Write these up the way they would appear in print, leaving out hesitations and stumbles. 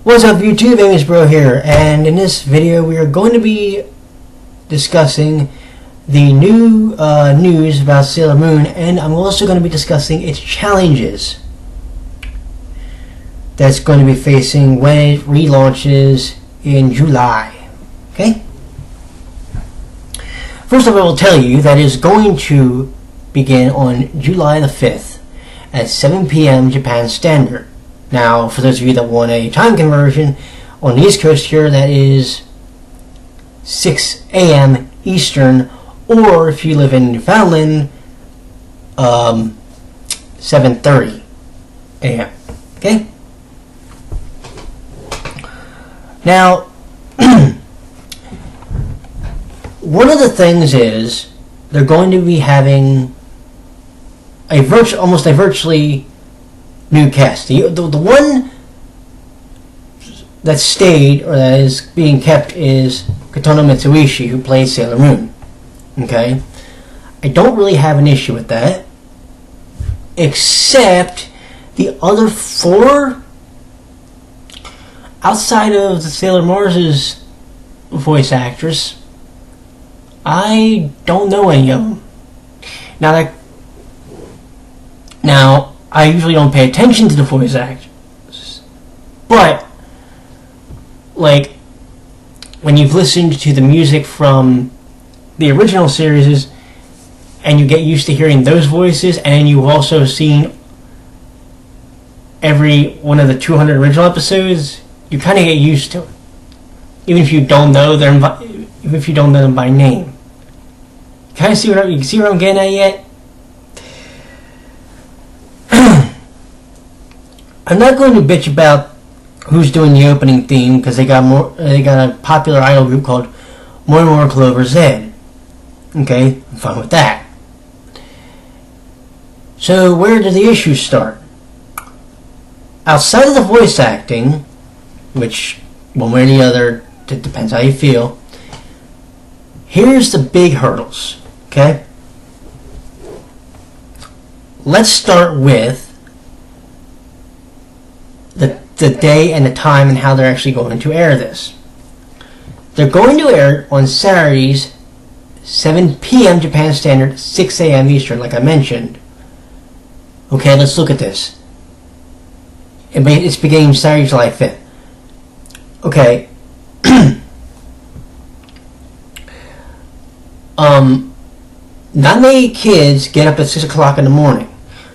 What's up YouTube, Amos Bro here, and in this video we are going to be discussing the new news about Sailor Moon, and I'm also going to be discussing its challenges that's going to be facing when it relaunches in July. Okay? First of all, I will tell you that it is going to begin on July the 5th at 7 p.m. Japan Standard. Now, for those of you that want a time conversion, on the East Coast here, that is 6 a.m. Eastern, or if you live in Newfoundland, 7:30 a.m. Okay? Now, one of the things is they're going to be having almost a virtually new cast. The one that stayed, or that is being kept, is Kotono Mitsuishi, who plays Sailor Moon. Okay? I don't really have an issue with that, except the other four, outside of the Sailor Mars's voice actress, I don't know any of them. Now, I usually don't pay attention to the voice actors, but like when you've listened to the music from the original series and you get used to hearing those voices, and you've also seen every one of the 200 original episodes, you kind of get used to it, even if you don't know them. Even if you don't know them by name. Kind of see what I'm getting at yet? I'm not going to bitch about who's doing the opening theme, because they got a popular idol group called More Clover Z. Okay, I'm fine with that. So where do the issues start? Outside of the voice acting, which one way or the other, it depends how you feel, here's the big hurdles. Okay? Let's start with the day and the time and how they're actually going to air this. They're going to air it on Saturdays, 7 p.m. Japan Standard, 6 a.m. Eastern, like I mentioned. Okay, let's look at this. It's beginning Saturday, July 5th. Okay. Not many kids get up at 6 o'clock in the morning.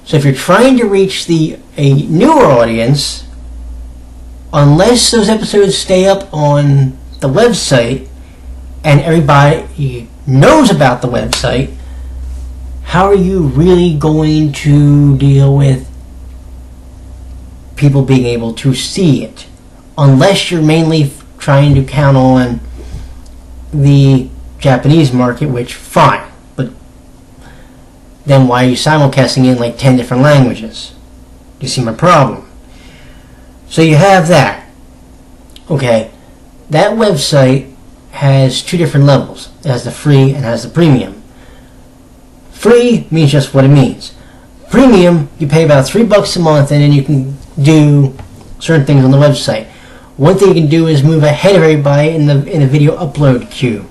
So if you're trying to reach a newer audience, unless those episodes stay up on the website and everybody knows about the website, how are you really going to deal with people being able to see it? Unless you're mainly trying to count on the Japanese market, which, fine. But then why are you simulcasting in like 10 different languages? You see my problem? So you have that. Okay, that website has two different levels. It has the free and has the premium. Free means just what it means. Premium, you pay about $3 a month, and then you can do certain things on the website. One thing you can do is move ahead of everybody in the video upload queue.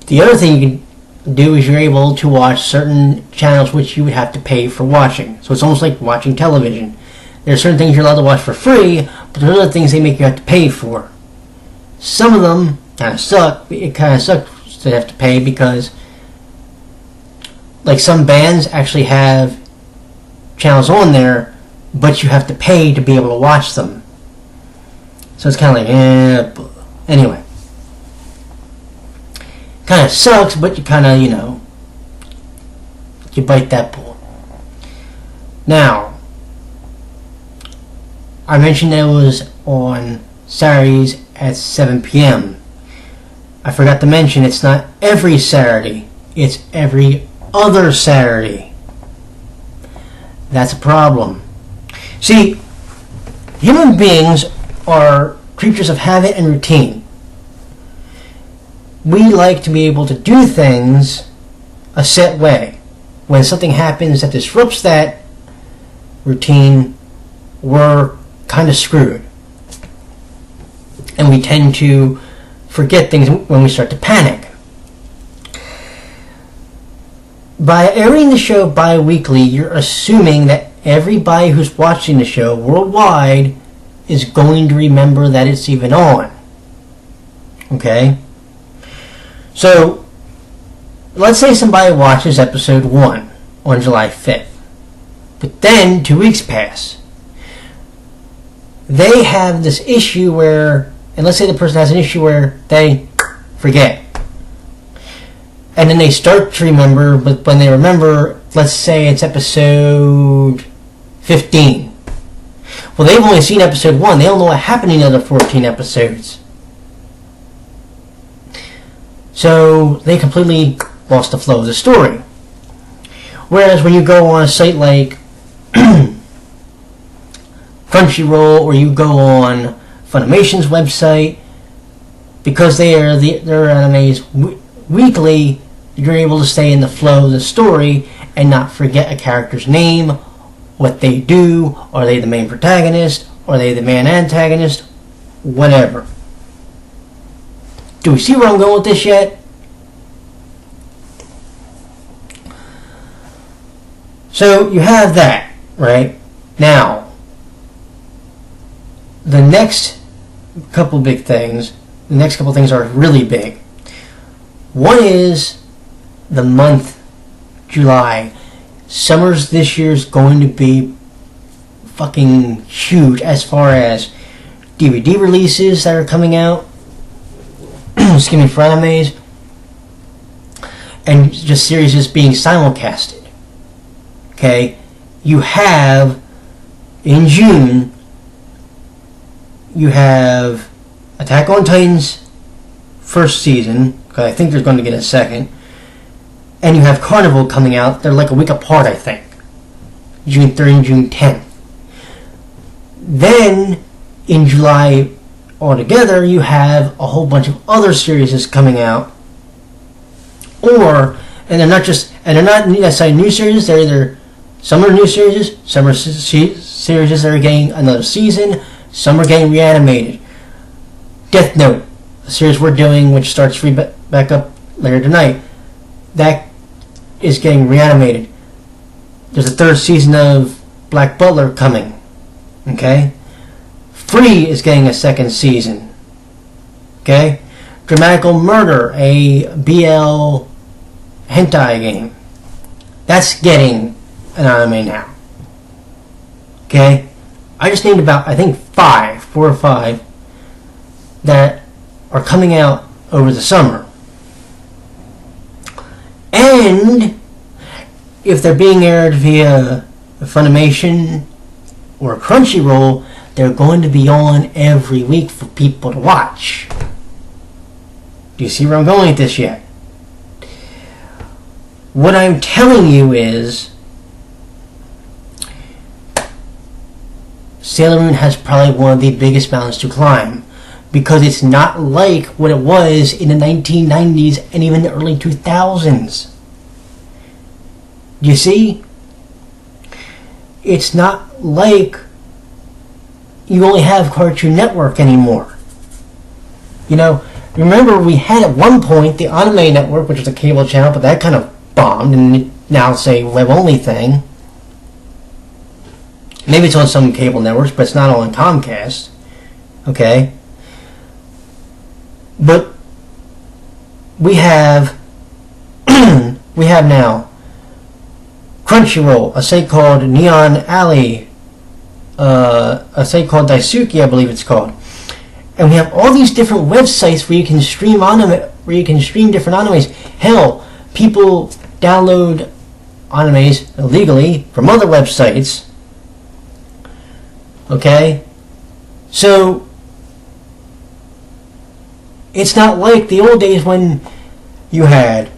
The other thing you can do is you're able to watch certain channels which you would have to pay for watching. So it's almost like watching television. There are certain things you're allowed to watch for free, but there are other things they make you have to pay for. Some of them kind of suck. It kind of sucks to have to pay, because like some bands actually have channels on there, but you have to pay to be able to watch them. So it's kind of like, anyway. Kind of sucks, but you kind of, you bite that bullet. Now, I mentioned that it was on Saturdays at 7 p.m. I forgot to mention it's not every Saturday, it's every other Saturday. That's a problem. See, human beings are creatures of habit and routine. We like to be able to do things a set way. When something happens that disrupts that routine, we're kind of screwed. And we tend to forget things when we start to panic. By airing the show bi-weekly, you're assuming that everybody who's watching the show worldwide is going to remember that it's even on. Okay? So, let's say somebody watches episode 1 on July 5th. But then 2 weeks pass. They have this issue where, and let's say the person has an issue where they forget. And then they start to remember, but when they remember, let's say it's episode 15. Well, they've only seen episode 1. They don't know what happened in the other 14 episodes. So they completely lost the flow of the story. Whereas when you go on a site like Crunchyroll, or you go on Funimation's website, because they are their animes weekly, you're able to stay in the flow of the story and not forget a character's name, what they do. Are they the main protagonist? Are they the main antagonist? Whatever. Do we see where I'm going with this yet? So you have that, right? Now, the next couple big things, the next couple things are really big. One is the month July. Summer's this year is going to be fucking huge as far as DVD releases that are coming out. Excuse me, for animes. And just series just being simulcasted. Okay? You have, in June, you have Attack on Titan's first season, because I think they're going to get a second, and you have Carnival coming out. They're like a week apart, I think. June 3rd and June 10th. Then, in July altogether, you have a whole bunch of other series coming out. And they're not necessarily new series, they're either, some are new series, some are series that are getting another season, some are getting reanimated. Death Note, the series we're doing, which starts back up later tonight, that is getting reanimated. There's a third season of Black Butler coming. Okay? Free is getting a second season. Okay? Dramatical Murder, a BL hentai game. That's getting an anime now. Okay? I just named about, I think, 4 or 5 that are coming out over the summer. And if they're being aired via Funimation or Crunchyroll, they're going to be on every week for people to watch. Do you see where I'm going with this yet? What I'm telling you is Sailor Moon has probably one of the biggest mountains to climb, because it's not like what it was in the 1990s and even the early 2000s. You see? It's not like you only have Cartoon Network anymore. You know, remember we had at one point the Anime Network, which was a cable channel, but that kind of bombed, and now it's a web-only thing. Maybe it's on some cable networks, but it's not on Comcast. Okay? But we have now Crunchyroll, a site called Neon Alley, a site called Daisuki, I believe it's called. And we have all these different websites where you can stream different animes. Hell, people download animes illegally from other websites. Okay? So it's not like the old days when you had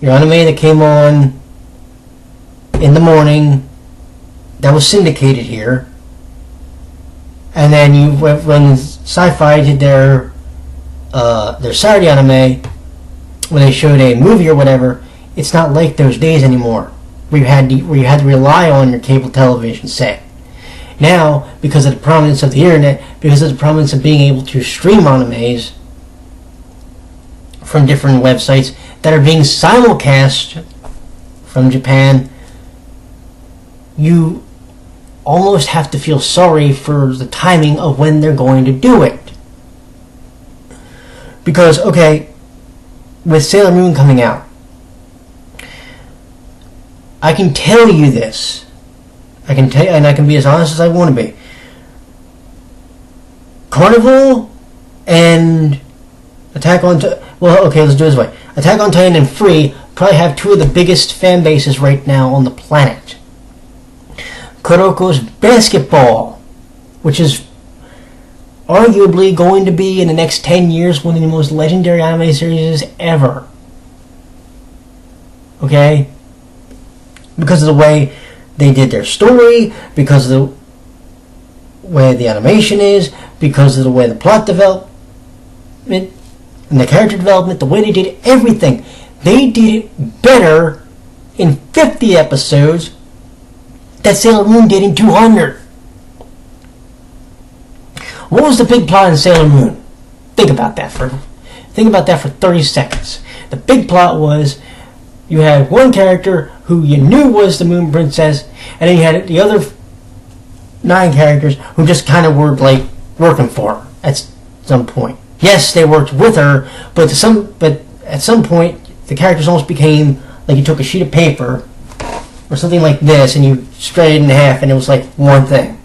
your anime that came on in the morning that was syndicated here, and then when Sci-Fi did their Saturday anime, when they showed a movie or whatever, it's not like those days anymore where you had to rely on your cable television set. Now, because of the prominence of the internet, because of the prominence of being able to stream animes from different websites that are being simulcast from Japan, you almost have to feel sorry for the timing of when they're going to do it. Because, okay, with Sailor Moon coming out, I can tell you this. I can tell you, and I can be as honest as I want to be. Carnival and Attack on Titan. Well, okay, let's do it this way. Attack on Titan and Free probably have two of the biggest fan bases right now on the planet. Kuroko's Basketball, which is arguably going to be in the next 10 years one of the most legendary anime series ever. Okay? Because of the way they did their story, because of the way the animation is, because of the way the plot development and the character development, the way they did everything. They did it better in 50 episodes that Sailor Moon did in 200. What was the big plot in Sailor Moon? Think about that for 30 seconds. The big plot was you had one character who you knew was the Moon Princess, and then you had the other 9 characters who just kind of were like working for her at some point. Yes, they worked with her, but at some point the characters almost became like you took a sheet of paper or something like this and you spread it in half and it was like one thing.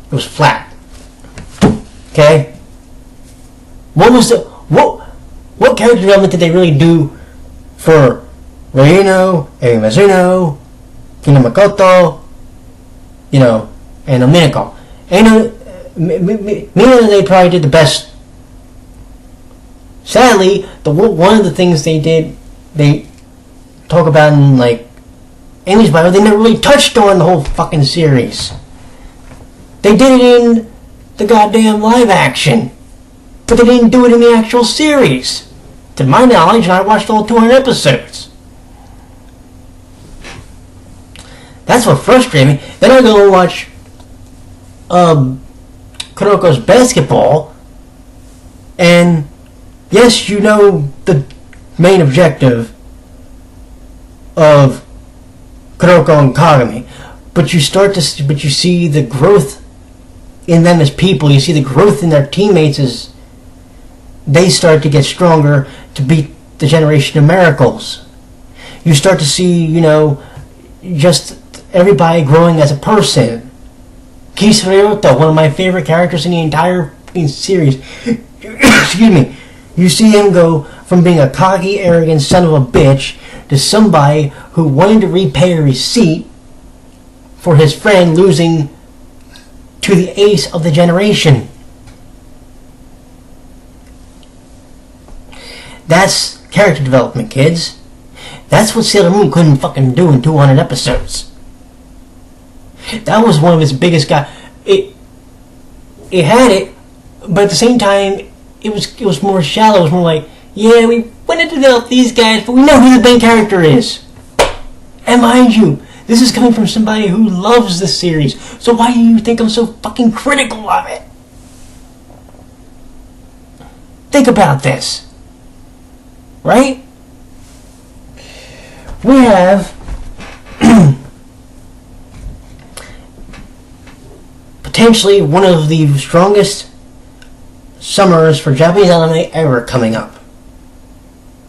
It was flat. Okay? What character development did they really do for Reino, Eri Mizuno, Kino Makoto, and Minako? They probably did the best. Sadly, one of the things they talk about in like Amy's Bible, they never really touched on the whole fucking series. They did it in the goddamn live action, but they didn't do it in the actual series. To my knowledge, and I watched all 200 episodes. That's what frustrated me. Then I go and watch Kuroko's Basketball, and yes, the main objective of Kuroko and Kagami, but you see the growth in them as people. You see the growth in their teammates as they start to get stronger to beat the generation of miracles. You start to see, just everybody growing as a person. Kisaryoto, one of my favorite characters in the entire series. Excuse me. You see him go from being a cocky, arrogant son of a bitch to somebody who wanted to repay a receipt for his friend losing to the ace of the generation. That's character development, kids. That's what Sailor Moon couldn't fucking do in 200 episodes. That was one of its biggest guys. It had it, but at the same time, it was more shallow. It was more like, yeah, we want to develop these guys, but we know who the main character is. And mind you, this is coming from somebody who loves the series. So why do you think I'm so fucking critical of it? Think about this. Right? We have potentially one of the strongest summers for Japanese anime ever coming up.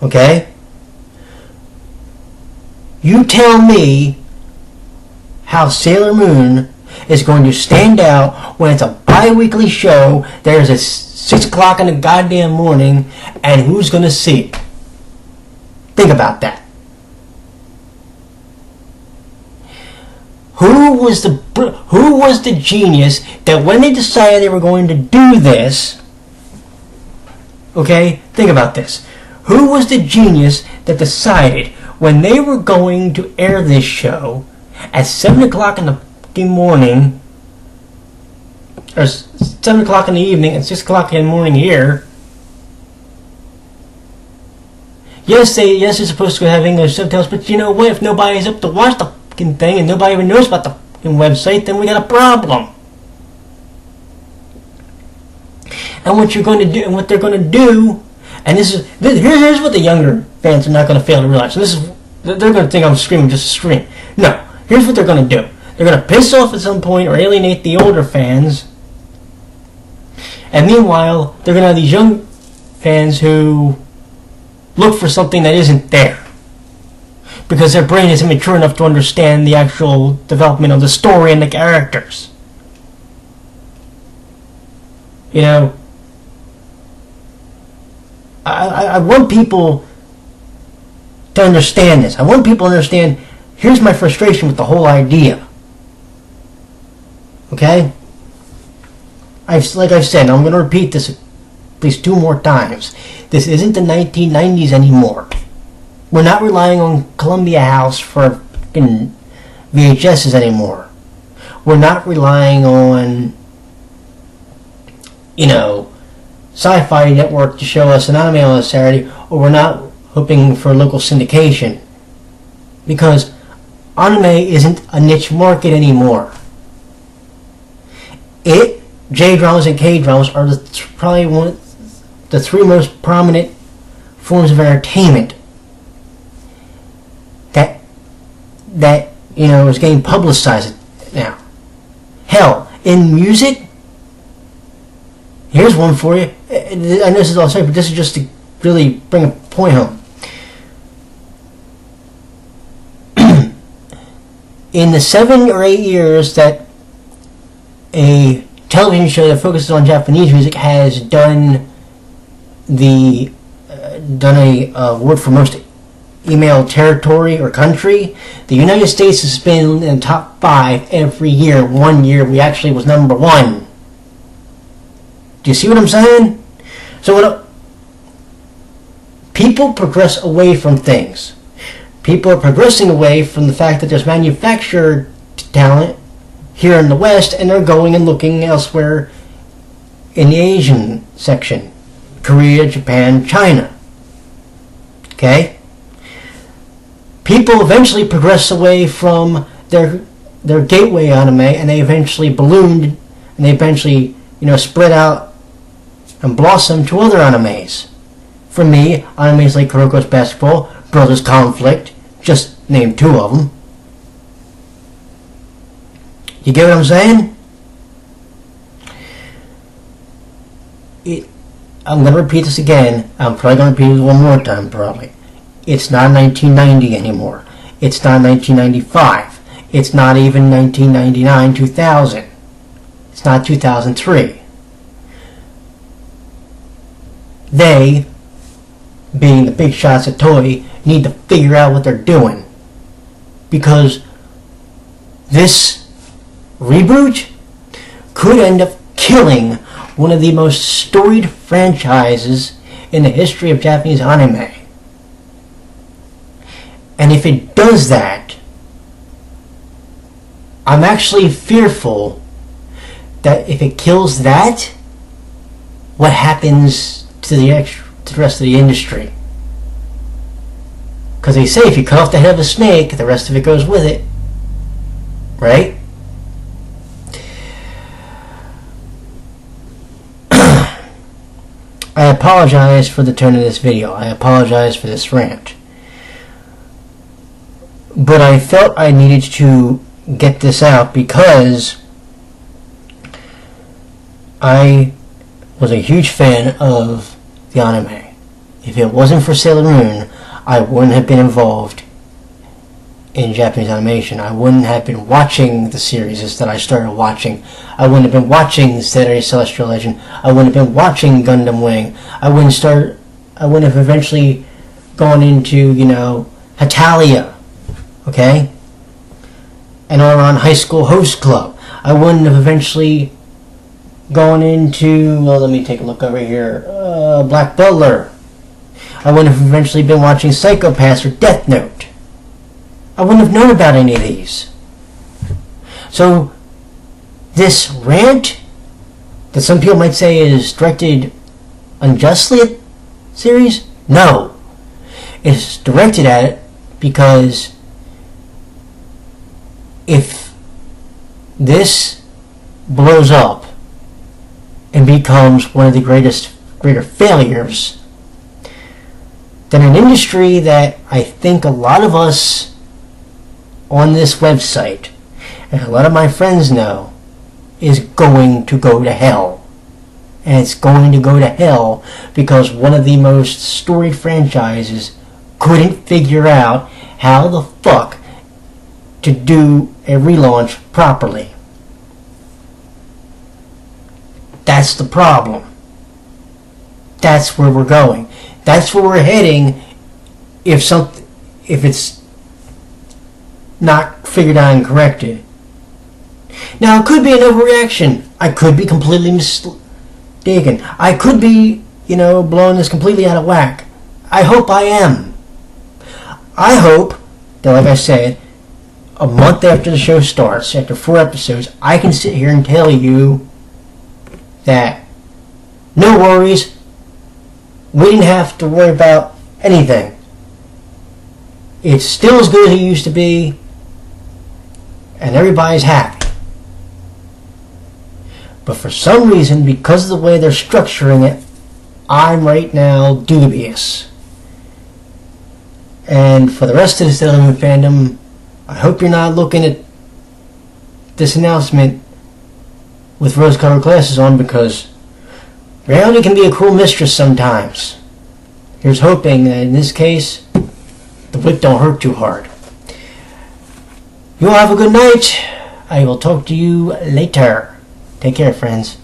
Okay? You tell me how Sailor Moon is going to stand out when it's a bi-weekly show, there's a 6 o'clock in the goddamn morning, and who's going to see it? Think about that. Who was the genius that when they decided they were going to do this, okay, think about this. Who was the genius that decided when they were going to air this show at 7 o'clock in the morning, or 7 o'clock in the evening and 6 o'clock in the morning here? Yes, they're supposed to have English subtitles, but you know what? If nobody's up to watch the fucking thing and nobody even knows about the fucking website, then we got a problem. And what you're going to do, and what they're going to do, and here's what the younger fans are not going to fail to realize. So they're going to think I'm screaming just to scream. No, here's what they're going to do. They're going to piss off at some point or alienate the older fans. And meanwhile, they're going to have these young fans who look for something that isn't there. Because their brain isn't mature enough to understand the actual development of the story and the characters. You know, I want people to understand this. I want people to understand, here's my frustration with the whole idea. Okay? Like I've said, I'm going to repeat this at least 2 more times. This isn't the 1990s anymore. We're not relying on Columbia House for VHSs anymore. We're not relying on, Sci-Fi Network to show us an anime on a Saturday, or we're not hoping for local syndication. Because anime isn't a niche market anymore. J-dramas and K-dramas are probably one of the 3 most prominent forms of entertainment that is getting publicized now. Hell, in music, here's one for you. I know this is all sorry, but this is just to really bring a point home. In the 7 or 8 years that a television show that focuses on Japanese music has done a award for most email territory or country, the United States has been in the top 5 every year. 1 year we actually was number 1. Do you see what I'm saying? So people progress away from things. People are progressing away from the fact that there's manufactured talent here in the West, and they're going and looking elsewhere in the Asian section. Korea, Japan, China. Okay? People eventually progress away from their gateway anime, and they eventually ballooned, and they eventually, spread out and blossom to other animes. For me, animes like Kuroko's Basketball, Brothers Conflict, just name 2 of them. You get what I'm saying? I'm going to repeat this again. I'm probably going to repeat it 1 more time, probably. It's not 1990 anymore. It's not 1995. It's not even 1999, 2000. It's not 2003. They, being the big shots at Toei, need to figure out what they're doing. Because this reboot could end up killing one of the most storied franchises in the history of Japanese anime. And if it does that, I'm actually fearful that if it kills that, what happens to the rest of the industry? Because they say if you cut off the head of a snake, the rest of it goes with it. Right? I apologize for the tone of this video. I apologize for this rant. But I felt I needed to get this out because I was a huge fan of the anime. If it wasn't for Sailor Moon, I wouldn't have been involved in Japanese animation. I wouldn't have been watching the series that I started watching. I wouldn't have been watching Saturday Celestial Legend. I wouldn't have been watching Gundam Wing. I wouldn't have eventually gone into, Hatalia. Okay? And on High School Host Club. I wouldn't have eventually gone into, let me take a look over here, Black Butler. I wouldn't have eventually been watching Psycho-Pass or Death Note. I wouldn't have known about any of these. So, this rant that some people might say is directed unjustly at series? No. It's directed at it because if this blows up and becomes one of the greater failures, then an industry that I think a lot of us on this website and a lot of my friends know is going to go to hell. And it's going to go to hell because one of the most storied franchises couldn't figure out how the fuck to do a relaunch properly. That's the problem. That's where we're going. That's where we're heading if it's not figured out and corrected. Now, it could be an overreaction. I could be completely mistaken. I could be, blowing this completely out of whack. I hope I am. I hope that, like I said, a month after the show starts, after 4 episodes, I can sit here and tell you that no worries, we didn't have to worry about anything. It's still as good as it used to be, and everybody's happy. But for some reason, because of the way they're structuring it, I'm right now dubious. And for the rest of the Sailor Moon fandom, I hope you're not looking at this announcement with rose-colored glasses on, because reality can be a cruel mistress sometimes. Here's hoping that in this case, the whip don't hurt too hard. You all have a good night. I will talk to you later. Take care, friends.